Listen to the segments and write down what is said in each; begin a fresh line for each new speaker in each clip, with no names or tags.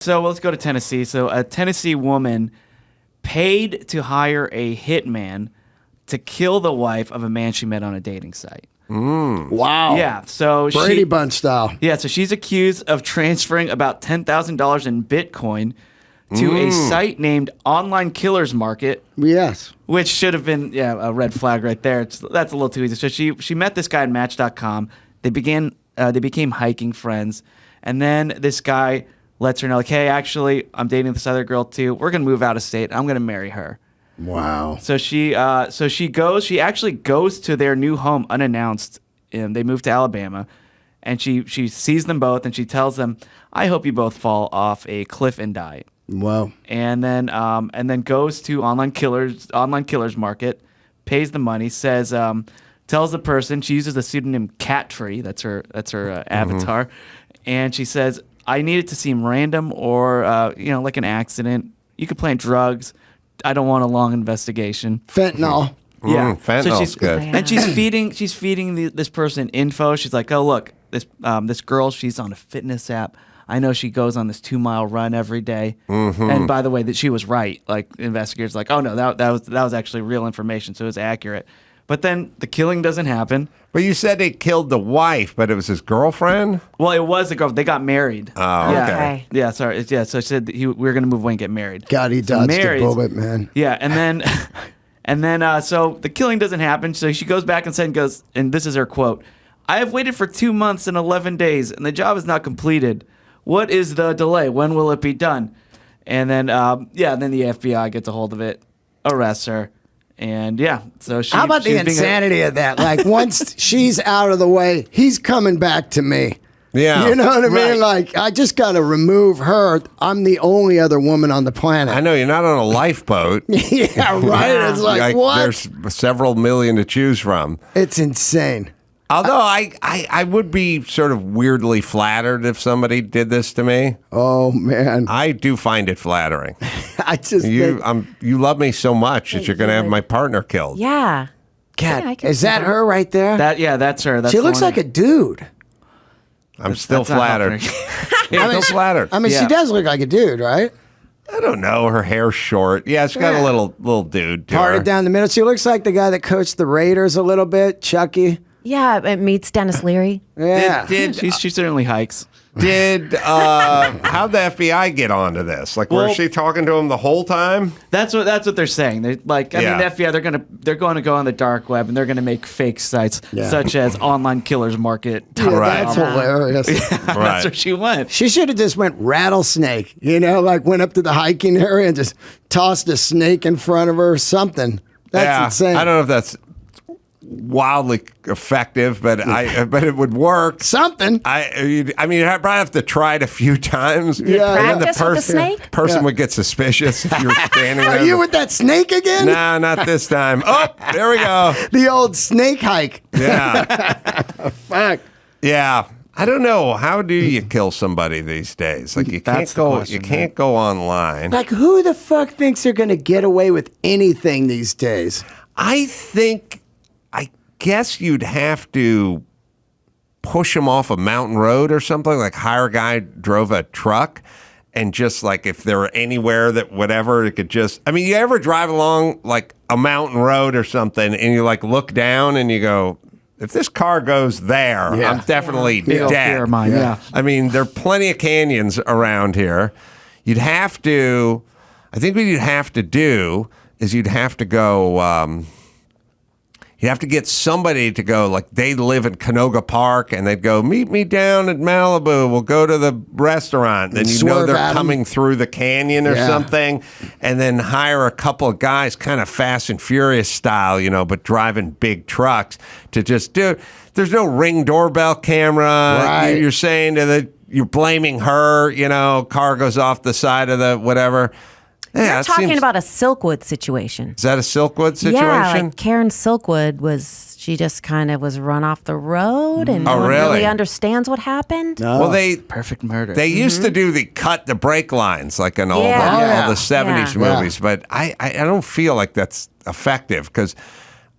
So let's go to Tennessee. So a Tennessee woman paid to hire a hitman to kill the wife of a man she met on a dating site.
Wow.
Yeah, so
Brady Bunch style.
Yeah, so she's accused of transferring about $10,000 in Bitcoin to a site named Online Killers Market.
Yes.
Which should have been a red flag right there. That's a little too easy. So she met this guy on Match.com. They became hiking friends, and then this guy lets her know, like, hey, actually, I'm dating this other girl too. We're gonna move out of state. I'm gonna marry her.
Wow.
So she actually goes to their new home unannounced, and they moved to Alabama, and she sees them both, and she tells them, I hope you both fall off a cliff and die.
Wow.
And then goes to Online Killers Market, pays the money, says, tells the person, she uses the pseudonym Cattree, that's her avatar, and she says, I need it to seem random or like an accident. You could plant drugs. I don't want a long investigation.
Fentanyl.
Yeah,
fentanyl's good.
And she's feeding this person info. She's like, oh look, this girl, she's on a fitness app. I know she goes on this 2-mile run every day. And by the way, that she was right. Like investigators, like, oh no, that was actually real information, so it was accurate. But then the killing doesn't happen.
But you said they killed the wife, but it was his girlfriend?
Well, it was the girl. They got married.
Oh, okay.
Yeah, sorry. Yeah, so she said we were going to move away and get married.
God, he dodged a bullet, man.
Yeah, and then so the killing doesn't happen. So she goes back and goes, and this is her quote, I have waited for 2 months and 11 days, and the job is not completed. What is the delay? When will it be done? And then, then the FBI gets a hold of it, arrests her. And so
how about the insanity of that? Like, once she's out of the way, he's coming back to me.
Yeah.
You know what I mean? Like, I just got to remove her. I'm the only other woman on the planet.
I know, you're not on a lifeboat.
Yeah, right? It's like, what?
There's several million to choose from.
It's insane.
Although I would be sort of weirdly flattered if somebody did this to me.
Oh, man.
I do find it flattering.
I just
you love me so much that you're going to have my partner killed.
Yeah.
God, is that her right there?
That's her. That's
she looks like a dude.
I'm still flattered. Still flattered.
I mean, she does look like a dude, right?
I don't know. Her hair's short. Yeah, she's got a little dude to
parted
her.
Down the middle. She looks like the guy that coached the Raiders a little bit, Chucky.
Yeah, it meets Dennis Leary.
Yeah.
She certainly hikes.
How'd the FBI get onto this? Like, was she talking to him the whole time?
That's what they're saying. They're like, I mean, the FBI, they're going to go on the dark web and they're going to make fake sites such as Online Killers Market.
That's hilarious.
That's where she went.
She should have just went rattlesnake. Like went up to the hiking area and just tossed a snake in front of her or something. That's insane.
I don't know if that's wildly effective, but but it would work.
Something.
I mean, you probably have to try it a few times.
Yeah,
practice with the snake.
Person would get suspicious if you were standing there.
Are you with that snake again?
No, not this time. Oh, there we go.
The old snake hike.
Yeah.
Fuck.
Yeah. I don't know. How do you kill somebody these days? Like you can't go. You can't go online.
Like who the fuck thinks they're gonna get away with anything these days?
I guess you'd have to push them off a mountain road or something, like hire a guy drove a truck and just like if they were anywhere that whatever, it could just, I mean, you ever drive along like a mountain road or something and you like look down and you go, if this car goes there, I'm definitely dead.
Fear of mine,
I mean, there are plenty of canyons around here. I think what you'd have to do is you'd have to go, you have to get somebody to go, like they live in Canoga Park, and they'd go, meet me down at Malibu. We'll go to the restaurant. Then you know they're coming through the canyon or something, and then hire a couple of guys, kind of Fast and Furious style, but driving big trucks to just do it. There's no Ring doorbell camera.
Right.
You're saying you're blaming her, car goes off the side of the whatever. Yeah,
You're talking about a Silkwood situation.
Is that a Silkwood situation?
Yeah, like Karen Silkwood she just kind of was run off the road and no one really understands what happened.
No.
Well,
perfect murder.
They used to do the cut the brake lines like in all the 70s movies, but I don't feel like that's effective because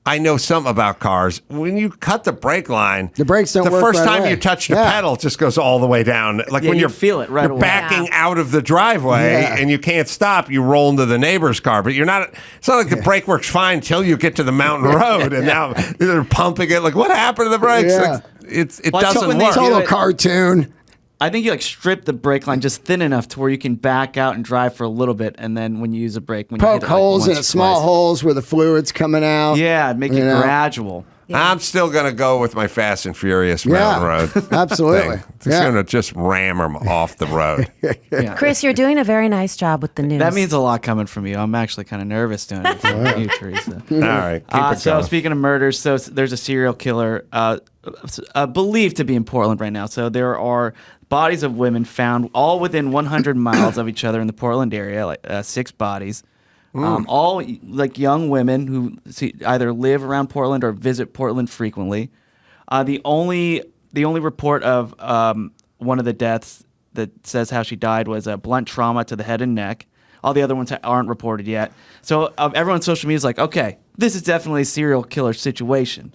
I know something about cars. When you cut the brake line,
the brakes don't
the
work
first
right
time
away.
you touch the pedal, it just goes all the way down. Like when
you
you're
feel it right
you're
away.
backing out of the driveway and you can't stop, you roll into the neighbor's car. But you're not. It's not like the brake works fine until you get to the mountain road, and now they're pumping it. Like what happened to the brakes?
Yeah.
Like, it
Well,
doesn't
when they
work.
Total
it-
cartoon.
I think you like strip the brake line just thin enough to where you can back out and drive for a little bit, and then when you use a brake, when you
Poke
hit it, like,
holes in
once
it,
or
small
twice.
holes where the fluid's coming out.
Yeah, make it
You know?
gradual.
I'm still going to go with my Fast and Furious Mountain Road.
Absolutely.
Thing. It's going to just ram them off the road.
Yeah.
Chris, you're doing a very nice job with the news.
That means a lot coming from you. I'm actually kind of nervous doing it from you, Teresa.
All right. Keep it
So
going.
speaking of murders, so there's a serial killer believed to be in Portland right now. So there are bodies of women found all within 100 miles of each other in the Portland area, like 6 bodies. All like young women who either live around Portland or visit Portland frequently. The only report of one of the deaths that says how she died was a blunt trauma to the head and neck. All the other ones aren't reported yet. So everyone's social media is like, okay, this is definitely a serial killer situation.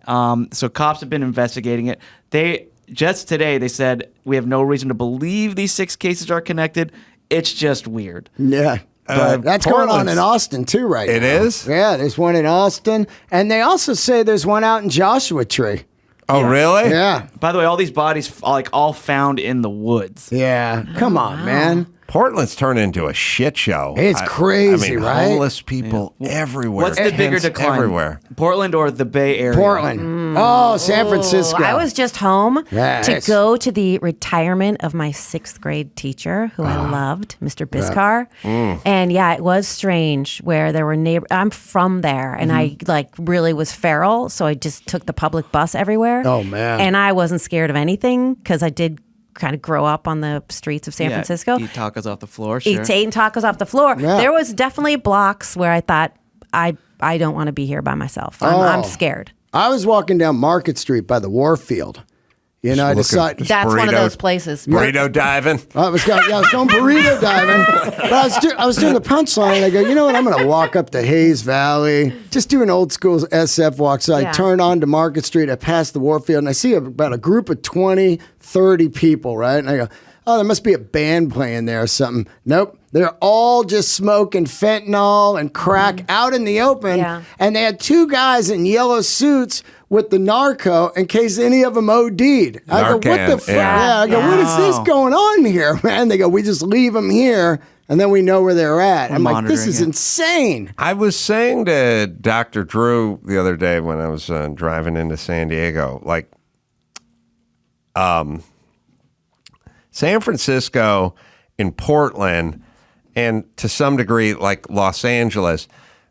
So cops have been investigating it. Just today they said we have no reason to believe these 6 cases are connected. It's just weird.
Yeah. That's going on
Portland's-
in Austin too, right now.
It is?
Yeah, there's one in Austin, and they also say there's one out in Joshua Tree.
Oh, really?
Yeah,
By the way, all these bodies all found in the woods.
yeah. Come on, man.
Portland's turned into a shit show.
It's crazy,
I mean,
right?
homeless people everywhere.
What's the bigger
Tents
decline?
Everywhere.
Portland or the Bay Area?
Portland. Oh, San Francisco.
I was just home
Yes.
to go to the retirement of my 6th grade teacher, who I loved, Mr. Biscar. And yeah, it was strange where there were neighbors. I'm from there, and I like really was feral, so I just took the public bus everywhere.
Oh, man.
And I wasn't scared of anything because I did kind of grow up on the streets of San Francisco.
Eat tacos off the floor. Sure.
Eating tacos off the floor.
Yeah.
There was definitely blocks where I thought I don't want to be here by myself. I'm scared.
I was walking down Market Street by the Warfield. You know, I decided.
Just
That's one of
burrito-
those places.
Burrito diving.
I was going burrito diving, but I was doing the punchline, and I go, you know what? I'm going to walk up to Hayes Valley, just do an old school SF walk. So I
Yeah.
turn on to Market Street, I pass the Warfield, and I see about a group of 20, 30 people, right? And I go, oh, there must be a band playing there or something. Nope. They're all just smoking fentanyl and crack out in the open.
Yeah.
And they had 2 guys in yellow suits with the narco in case any of them OD'd. I go, what the
Narcan,
fuck?
yeah.
I go, what is this
Wow.
going on here, man? They go, we just leave them here, and then we know where they're at. I'm like, this
monitoring
is
it.
insane.
I was saying to Dr. Drew the other day when I was driving into San Diego, like, San Francisco and Portland, and to some degree, like Los Angeles,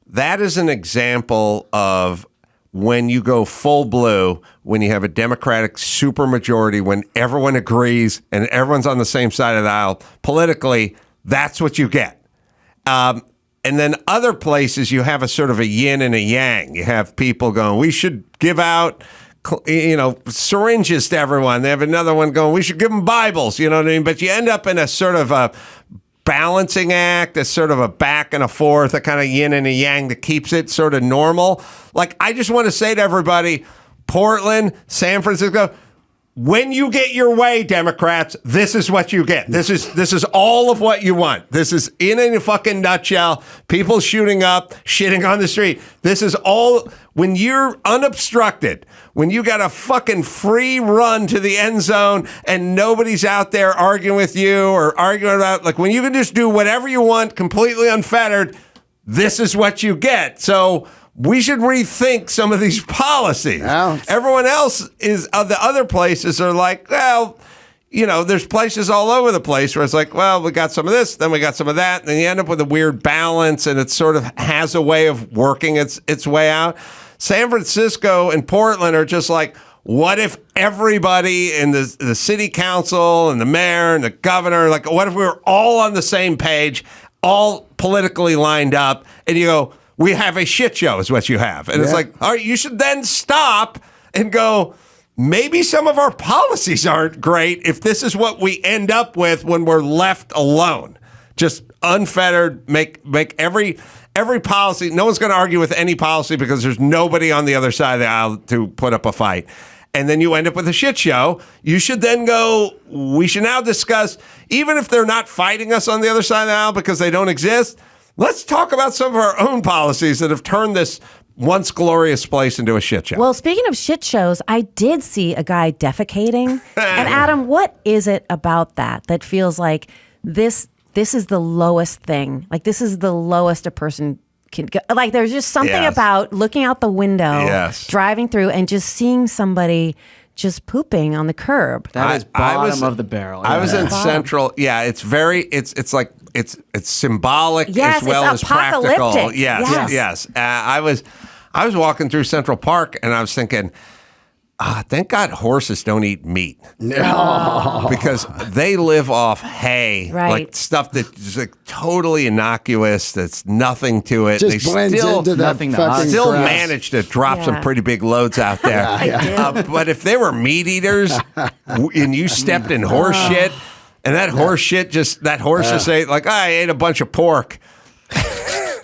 that is an example of when you go full blue, when you have a Democratic supermajority, when everyone agrees and everyone's on the same side of the aisle, politically, that's what you get. And then other places, you have a sort of a yin and a yang. You have people going, we should give out, syringes to everyone. They have another one going, we should give them Bibles, you know what I mean? But you end up in a sort of a balancing act, a sort of a back and a forth, a kind of yin and a yang that keeps it sort of normal. Like, I just want to say to everybody, Portland, San Francisco, when you get your way, Democrats, this is what you get. This is all of what you want. This is in a fucking nutshell. People shooting up, shitting on the street. This is all when you're unobstructed, when you got a fucking free run to the end zone and nobody's out there arguing with you or arguing about, like, when you can just do whatever you want, completely unfettered, this is what you get. So we should rethink some of these policies.
Yeah.
Everyone else is the other places are like, well, there's places all over the place where it's like, well, we got some of this, then we got some of that, and then you end up with a weird balance, and it sort of has a way of working its way out. San Francisco and Portland are just like, what if everybody in the city council and the mayor and the governor, like, what if we were all on the same page, all politically lined up, and you go, we have a shit show is what you have. And it's like, all right, you should then stop and go, maybe some of our policies aren't great if this is what we end up with when we're left alone. Just unfettered, make every policy, no one's going to argue with any policy because there's nobody on the other side of the aisle to put up a fight. And then you end up with a shit show. You should then go, we should now discuss, even if they're not fighting us on the other side of the aisle because they don't exist, let's talk about some of our own policies that have turned this once glorious place into a shit show.
Well, speaking of shit shows, I did see a guy defecating. And Adam, what is it about that feels like this is the lowest thing? Like, this is the lowest a person can go. Like, there's just something about looking out the window, driving through, and just seeing somebody just pooping on the curb.
That is bottom of the barrel.
I was in Central. Yeah, it's very. It's like it's symbolic
yes,
as well
it's
as practical.
Yes.
I was walking through Central Park and I was thinking, thank God horses don't eat meat. No. Because they live off hay, like stuff that's like totally innocuous. That's nothing to it.
Just
they
blends
still,
into that fucking
still
grass.
manage to drop some pretty big loads out there. But if they were meat eaters and you stepped in horse shit, and that horse shit just ate like, I ate a bunch of pork.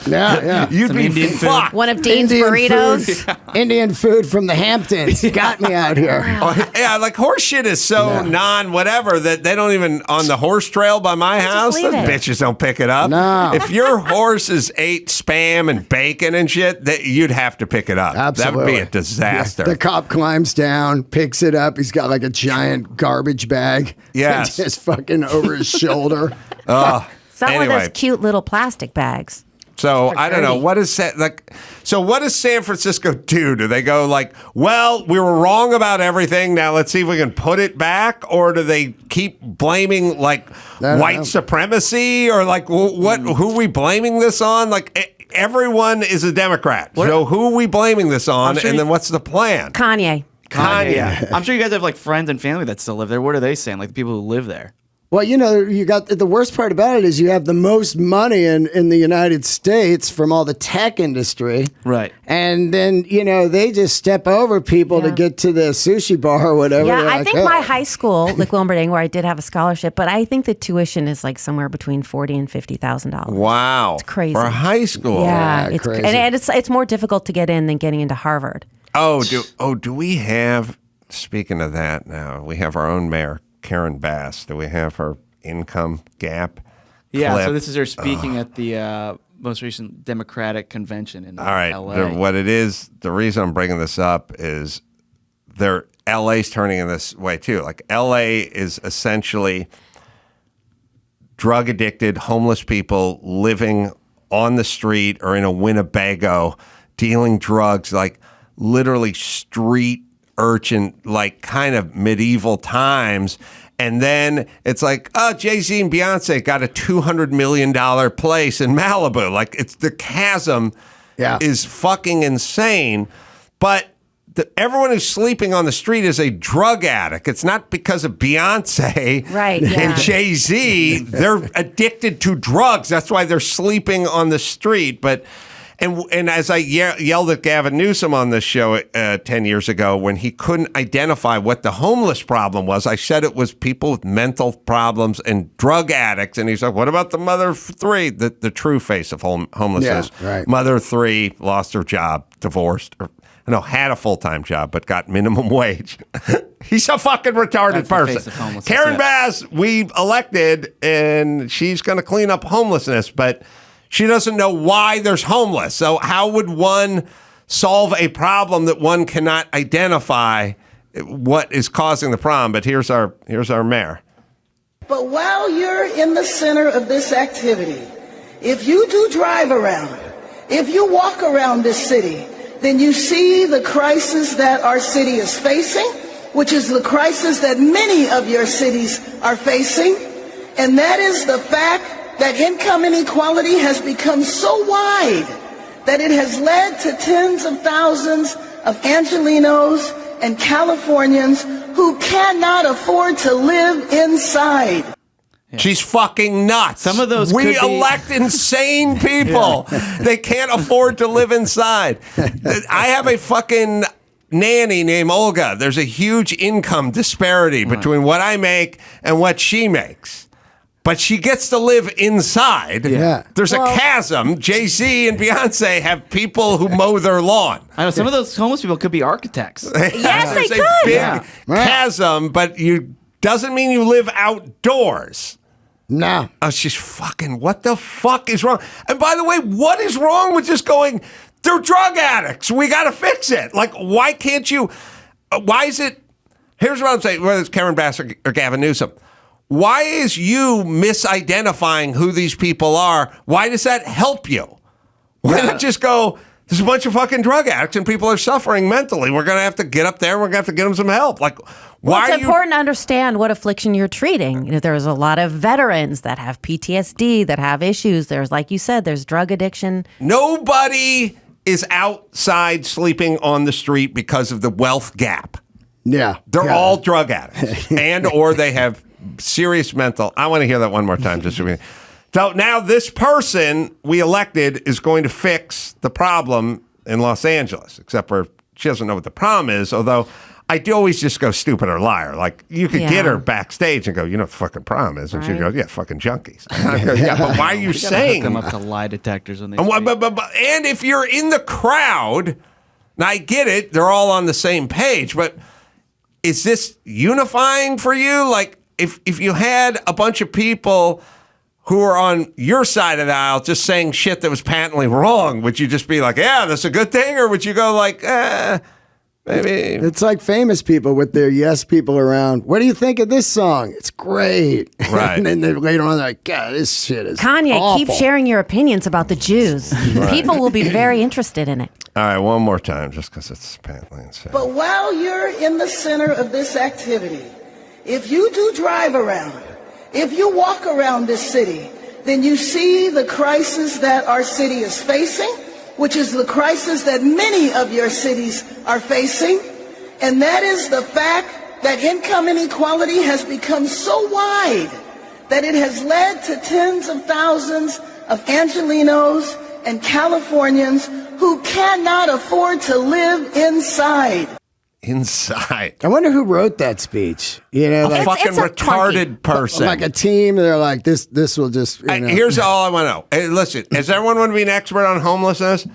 You'd be fucked.
One of Dean's burritos.
Indian food from the Hamptons got me out here.
Like horse shit is so non-whatever that they don't even, on the horse trail by my house, those bitches don't pick it up.
No.
If your horses ate Spam and bacon and shit, you'd have to pick it up.
Absolutely.
That would be a disaster.
The cop climbs down, picks it up. He's got like a giant garbage bag.
Yes.
Just fucking over his shoulder.
Some of those cute little plastic bags.
So I don't know what is like. So what does San Francisco do? Do they go like, well, we were wrong about everything. Now let's see if we can put it back, or do they keep blaming like white supremacy, or like what? Who are we blaming this on? Like everyone is a Democrat. So who are we blaming this on? And then what's the plan?
Kanye.
Yeah. I'm sure you guys have like friends and family that still live there. What are they saying? Like the people who live there.
Well, you got the worst part about it is you have the most money in the United States from all the tech industry.
Right.
And then, they just step over people to get to the sushi bar or whatever.
Yeah, I think my high school, like Wilmerding, where I did have a scholarship, but I think the tuition is like somewhere between $40,000 and $50,000.
Wow.
It's crazy.
For a high school.
Yeah, it's
crazy.
And it's more difficult to get in than getting into Harvard.
Do we have, speaking of that now, we have our own mayor, Karen Bass. Do we have her income gap?
Yeah,
clip?
so this is her speaking at the most recent Democratic convention in LA.
What it is, the reason I'm bringing this up is LA's turning in this way too. Like LA is essentially drug addicted, homeless people living on the street or in a Winnebago dealing drugs, like literally street urchin, like kind of medieval times. And then it's like, Jay-Z and Beyonce got a $200 million place in Malibu. Like, it's the chasm is fucking insane. But everyone who's sleeping on the street is a drug addict. It's not because of Beyonce and Jay-Z. They're addicted to drugs. That's why they're sleeping on the street. But And as I yelled at Gavin Newsom on this show 10 years ago when he couldn't identify what the homeless problem was, I said it was people with mental problems and drug addicts. And he's like, what about the mother of three, the true face of homelessness?
Yeah, right.
Mother of three, lost her job, divorced, had a full-time job, but got minimum wage. He's a fucking retarded person. Karen Bass, we elected, and she's going to clean up homelessness, but she doesn't know why there's homeless. So how would one solve a problem that one cannot identify what is causing the problem? But here's our mayor.
But while you're in the center of this activity, if you do drive around, if you walk around this city, then you see the crisis that our city is facing, which is the crisis that many of your cities are facing, and that is the fact that income inequality has become so wide that it has led to tens of thousands of Angelenos and Californians who cannot afford to live inside.
Yeah. She's fucking nuts.
Some of those
we elect insane people. They can't afford to live inside. I have a fucking nanny named Olga. There's a huge income disparity between what I make and what she makes. but she gets to live inside.
Yeah.
There's a chasm. Jay-Z and Beyonce have people who mow their lawn.
I know some of those homeless people could be architects.
Yes, they
There's a
could.
big
Yeah.
chasm, but doesn't mean you live outdoors.
No.
Oh, she's fucking, what the fuck is wrong? And by the way, what is wrong with just going, they're drug addicts. We got to fix it. Like, why can't you, why is it, here's what I'm saying, whether it's Karen Bass or Gavin Newsom. Why is you misidentifying who these people are? Why does that help you? Why not just go, there's a bunch of fucking drug addicts and people are suffering mentally. We're going to have to get up there and we're going to have to get them some help. Like, why
Well, it's important to understand what affliction you're treating. You know, there's a lot of veterans that have PTSD, that have issues. There's, like you said, there's drug addiction.
Nobody is outside sleeping on the street because of the wealth gap.
Yeah.
They're
Yeah.
all drug addicts and or they have serious mental. I want to hear that one more time. Just so now this person we elected is going to fix the problem in Los Angeles, except for she doesn't know what the problem is, although I do always just go stupid or liar. Like, you could get her backstage and go, you know what the fucking problem is? And she goes, yeah, fucking junkies. I go, yeah, but why are you saying?
Hook them up to lie detectors when they
And if you're in the crowd, now I get it, they're all on the same page, but is this unifying for you? Like, if you had a bunch of people who are on your side of the aisle just saying shit that was patently wrong, would you just be like, yeah, that's a good thing? Or would you go like, maybe?
It's like famous people with their yes people around. What do you think of this song? It's great.
Right.
And then later on, they're like, God, this shit is
Kanye,
awful.
keep sharing your opinions about the Jews. People will be very interested in it.
All right, one more time, just because it's patently insane.
But while you're in the center of this activity, if you do drive around, if you walk around this city, then you see the crisis that our city is facing, which is the crisis that many of your cities are facing. And that is the fact that income inequality has become so wide that it has led to tens of thousands of Angelenos and Californians who cannot afford to live inside.
Inside.
I wonder who wrote that speech. You know,
A
like,
fucking
it's a
retarded person.
like a team. They're like, this will just, you know.
Here's all I want to know. Hey, listen, does everyone want to be an expert on homelessness?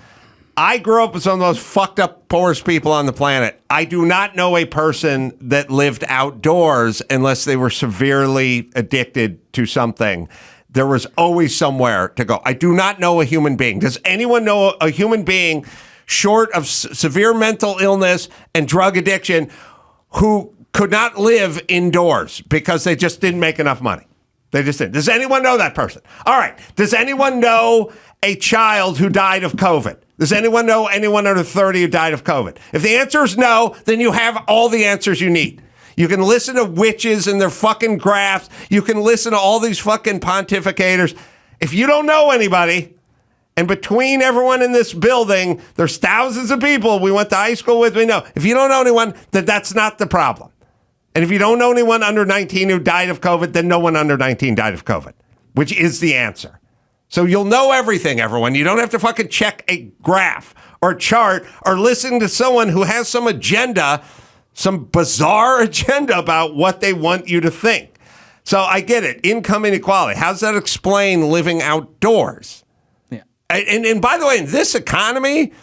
I grew up with some of the most fucked up, poorest people on the planet. I do not know a person that lived outdoors unless they were severely addicted to something. There was always somewhere to go. I do not know a human being. Does anyone know a human being short of severe mental illness and drug addiction who could not live indoors because they just didn't make enough money? They just didn't. Does anyone know that person? All right. Does anyone know a child who died of COVID? Does anyone know anyone under 30 who died of COVID? If the answer is no, then you have all the answers you need. You can listen to witches and their fucking graphs. You can listen to all these fucking pontificators. If you don't know anybody, and between everyone in this building, there's thousands of people we went to high school with, we know. If you don't know anyone, then that's not the problem. And if you don't know anyone under 19 who died of COVID, then no one under 19 died of COVID, which is the answer. So you'll know everything, everyone. You don't have to fucking check a graph or chart or listen to someone who has some agenda, some bizarre agenda about what they want you to think. So I get it. Income inequality. How does that explain living outdoors?
Yeah.
And by the way, in this economy,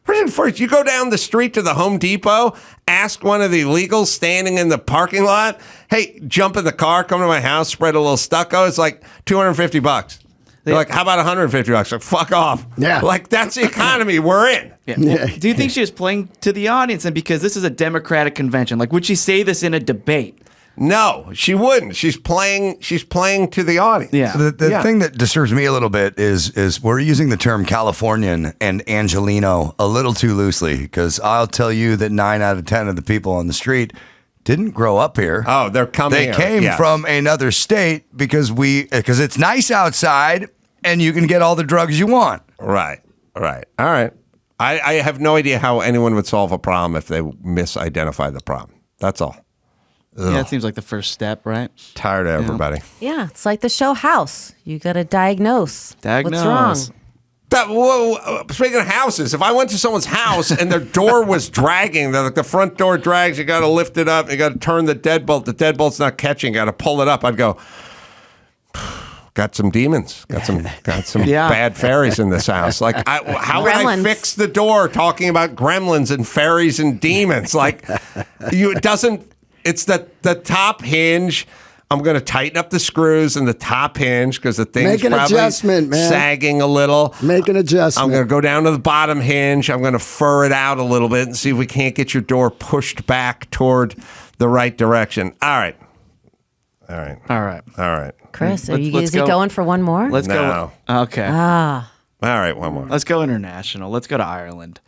first you go down the street to the Home Depot, ask one of the illegals standing in the parking lot, hey, jump in the car, come to my house, spread a little stucco. It's like $250. They're like, how about $150? Like, fuck off.
Yeah.
Like, that's the economy we're in.
Yeah. Do you think she was playing to the audience? And because this is a Democratic convention, like, would she say this in a debate?
No, she wouldn't. She's playing to the audience.
Yeah.
So the thing that disturbs me a little bit is we're using the term Californian and Angelino a little too loosely, because I'll tell you that 9 out of 10 of the people on the street didn't grow up here.
Oh, they're coming
They
here.
came
Yes.
from another state because it's nice outside and you can get all the drugs you want.
Right. All right. I have no idea how anyone would solve a problem if they misidentify the problem. That's all.
Yeah, it seems like the first step, right?
Tired of everybody.
Yeah, it's like the show House. You got to diagnose. What's wrong.
Speaking of houses, if I went to someone's house and their door was dragging, the front door drags, you got to lift it up, you got to turn the deadbolt. The deadbolt's not catching, got to pull it up. I'd go, got some demons, got some
Yeah.
bad fairies in this house. Like, how would I
Gremlins.
fix the door talking about gremlins and fairies and demons? Like, it doesn't. It's the top hinge. I'm going to tighten up the screws in the top hinge because the thing's
Make an
probably
adjustment, man.
sagging a little.
Make an adjustment.
I'm going to go down to the bottom hinge. I'm going to fur it out a little bit and see if we can't get your door pushed back toward the right direction. All right.
Chris,
Let's
is he
go.
going for one more?
Let's
No.
go. Okay.
All right, one more.
Let's go international. Let's go to Ireland.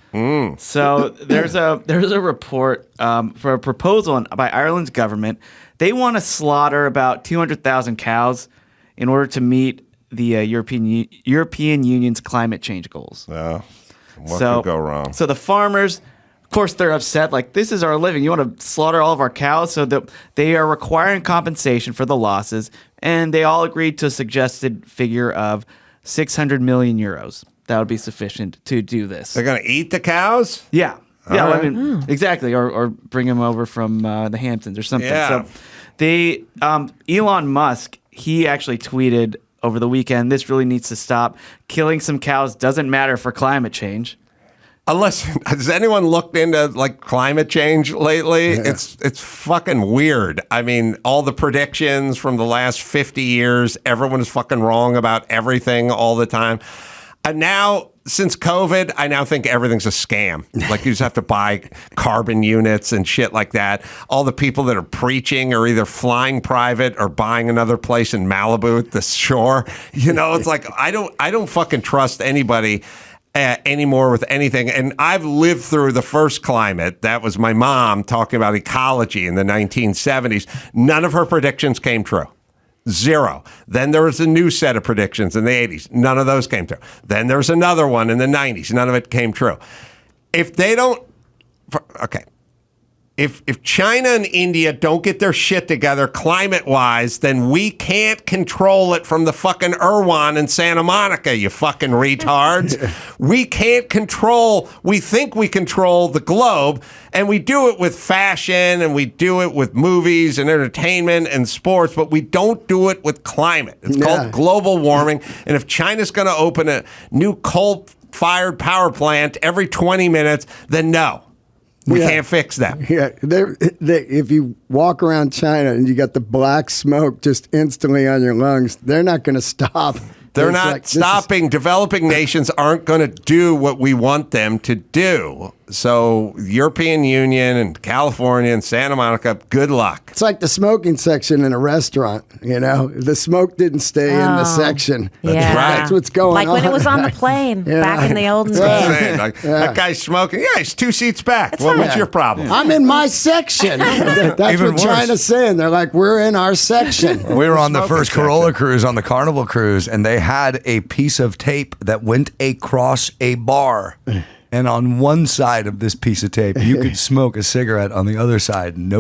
So there's a report for a proposal by Ireland's government. They want to slaughter about 200,000 cows in order to meet the European Union's climate change goals.
What could go wrong?
So the farmers, of course, they're upset. Like, this is our living. You want to slaughter all of our cows? So they are requiring compensation for the losses, and they all agreed to a suggested figure of 600 million euros. That would be sufficient to do this.
They're going to eat the cows?
Yeah. Yeah,
All
I mean, exactly. Or bring them over from the Hamptons or something.
Yeah.
So Elon Musk, he actually tweeted over the weekend, this really needs to stop. Killing some cows doesn't matter for climate change.
Unless, has anyone looked into like climate change lately?
Yeah.
It's fucking weird. I mean, all the predictions from the last 50 years, everyone is fucking wrong about everything all the time. And now, since COVID, I now think everything's a scam. Like, you just have to buy carbon units and shit like that. All the people that are preaching are either flying private or buying another place in Malibu at the shore. You know, it's like, I don't fucking trust anybody anymore with anything. And I've lived through the first climate. That was my mom talking about ecology in the 1970s. None of her predictions came true. Zero. Then there was a new set of predictions in the 80s. None of those came true. Then there was another one in the 90s. None of it came true. If they don't, okay. If China and India don't get their shit together climate-wise, then we can't control it from the fucking Irwan in Santa Monica, you fucking retards. We can't control, we think we control the globe, and we do it with fashion, and we do it with movies and entertainment and sports, but we don't do it with climate. It's called global warming, and if China's going to open a new coal-fired power plant every 20 minutes, then no. We can't fix them.
Yeah, if you walk around China and you got the black smoke just instantly on your lungs, they're not going to stop.
They're
It's
not
like,
stopping. Developing nations aren't going to do what we want them to do. So European Union and California and Santa Monica, good luck.
It's like the smoking section in a restaurant, you know? The smoke didn't stay in the section.
Yeah.
That's what's going
like
on.
when it was on the plane back in the olden days.
Like, that guy's smoking. Yeah, he's 2 seats back. What's your problem?
I'm in my section. That's
Even
what
worse.
China's saying. They're like, we're in our section.
We were on the
Smoking
first Carolla cruise on the Carnival cruise, and they had a piece of tape that went across a bar. And on one side of this piece of tape, you could smoke a cigarette. On the other side, nope.